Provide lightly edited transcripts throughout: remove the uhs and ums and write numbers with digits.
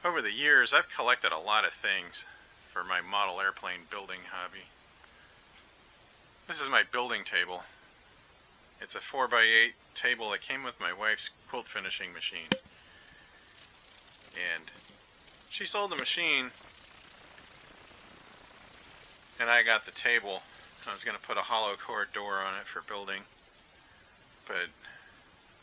Over the years, I've collected a lot of things for my model airplane building hobby. This is my building table. It's a 4x8 table that came with my wife's quilt finishing machine. And she sold the machine, and I got the table. I was going to put a hollow core door on it for building. But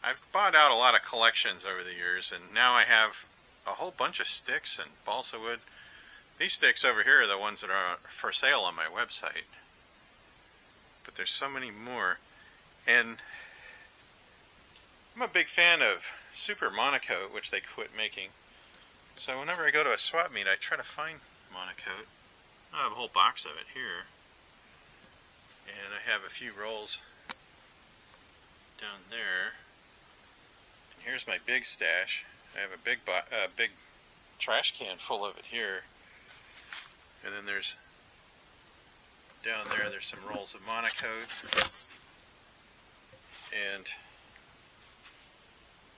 I've bought out a lot of collections over the years, and now I have a whole bunch of sticks and balsa wood. These sticks over here are the ones that are for sale on my website. But there's so many more. And I'm a big fan of Super Monocoat, which they quit making. So whenever I go to a swap meet, I try to find Monocoat. I have a whole box of it here. And I have a few rolls down there. And here's my big stash. I have a big trash can full of it here. And then there's down there's some rolls of Monocoat. And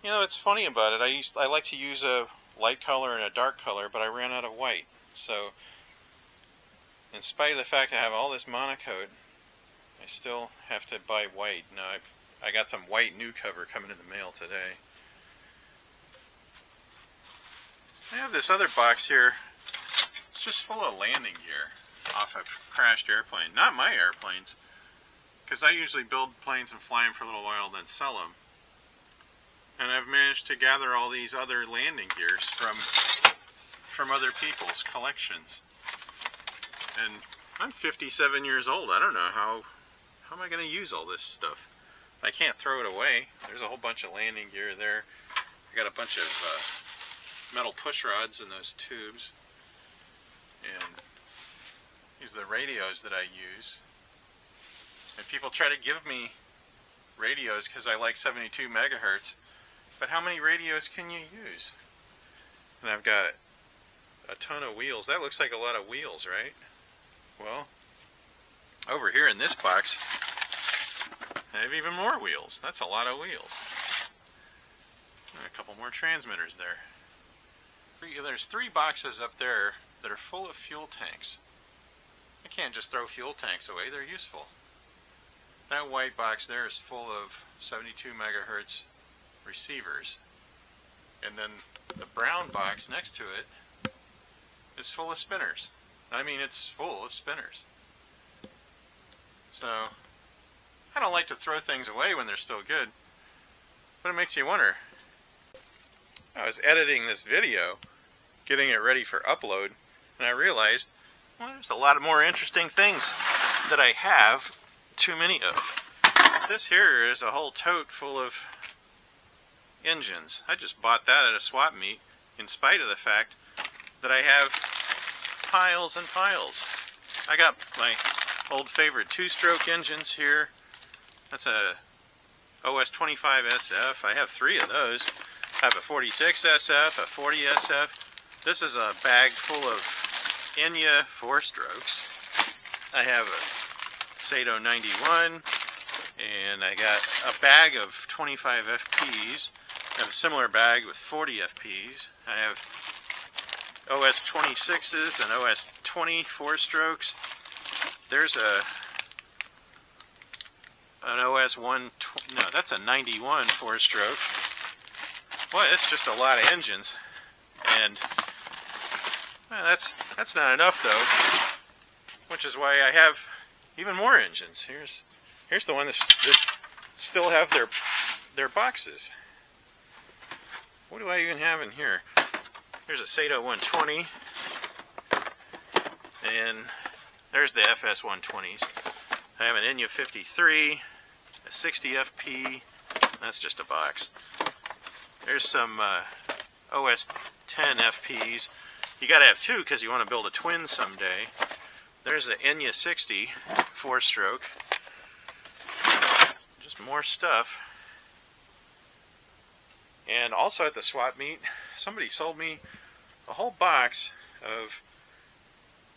you know, it's funny about it. I like to use a light color and a dark color, but I ran out of white. So in spite of the fact I have all this Monocoat, I still have to buy white. Now I got some white new cover coming in the mail today. I have this other box here. It's just full of landing gear off of crashed airplane. Not my airplanes, because I usually build planes and fly them for a little while, then sell them. And I've managed to gather all these other landing gears from other people's collections. And I'm 57 years old. I don't know how am I going to use all this stuff? I can't throw it away. There's a whole bunch of landing gear there. I got a bunch of metal push rods in those tubes. And these are the radios that I use. And people try to give me radios because I like 72 megahertz. But how many radios can you use? And I've got a ton of wheels. That looks like a lot of wheels, right? Well, over here in this box, I have even more wheels. That's a lot of wheels. And a couple more transmitters there. There's 3 boxes up there that are full of fuel tanks. I can't just throw fuel tanks away. They're useful. That white box there is full of 72 megahertz receivers. And then the brown box next to it is full of spinners. I mean, it's full of spinners. So, I don't like to throw things away when they're still good. But it makes you wonder. I was editing this video, getting it ready for upload, and I realized, well, there's a lot of more interesting things that I have too many of. This here is a whole tote full of engines. I just bought that at a swap meet, in spite of the fact that I have piles and piles. I got my old favorite 2-stroke engines here. That's a OS 25 SF. I have 3 of those. I have a 46 SF, a 40 SF. This is a bag full of Enya 4-strokes. I have a Sato 91, and I got a bag of 25 FPs. I have a similar bag with 40 FPs. I have OS 26s and OS 20 4-strokes. There's an OS 120, no, that's a 91 4-stroke. Boy, that's just a lot of engines. And well, that's not enough though, which is why I have even more engines. Here's the one that still have their boxes. What do I even have in here? There's a Sato 120, and there's the FS 120s. I have an Enya 53, a 60 FP. That's just a box. There's some OS 10 FPs. You gotta have 2 because you want to build a twin someday. There's the Enya 60 4-stroke. Just more stuff. And also at the swap meet, somebody sold me a whole box of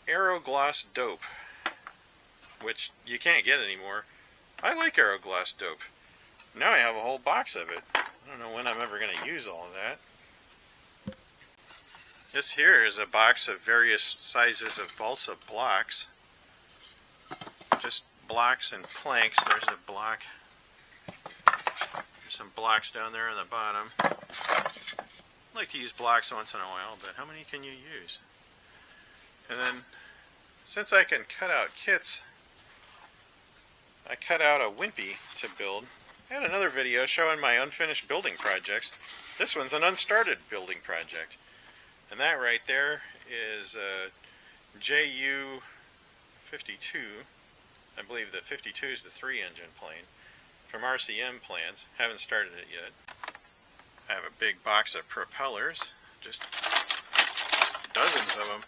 Aerogloss dope, which you can't get anymore. I like Aerogloss dope. Now I have a whole box of it. I don't know when I'm ever going to use all of that. This here is a box of various sizes of balsa blocks. Just blocks and planks. There's a block. There's some blocks down there on the bottom. I like to use blocks once in a while, but how many can you use? And then, since I can cut out kits, I cut out a wimpy to build. I had another video showing my unfinished building projects. This one's an unstarted building project. And that right there is a JU-52. I believe the 52 is the 3-engine plane from RCM Plans. Haven't started it yet. I have a big box of propellers, just dozens of them.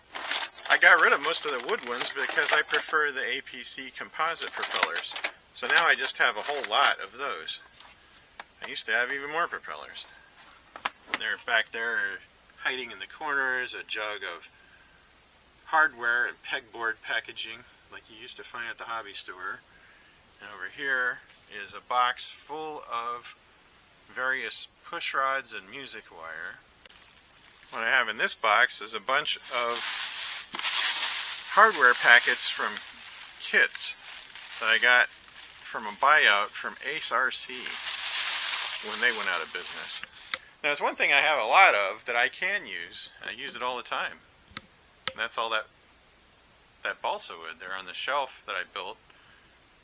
I got rid of most of the wood ones because I prefer the APC composite propellers. So now I just have a whole lot of those. I used to have even more propellers. They're back there hiding in the corners, a jug of hardware and pegboard packaging like you used to find at the hobby store. And over here is a box full of various push rods and music wire. What I have in this box is a bunch of hardware packets from kits that I got from a buyout from Ace RC when they went out of business. Now, there's one thing I have a lot of that I can use, and I use it all the time. And that's all that balsa wood there on the shelf that I built.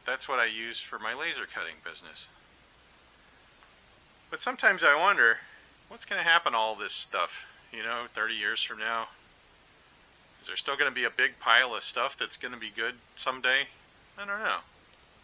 That's what I use for my laser cutting business. But sometimes I wonder, what's going to happen to all this stuff, 30 years from now? Is there still going to be a big pile of stuff that's going to be good someday? I don't know.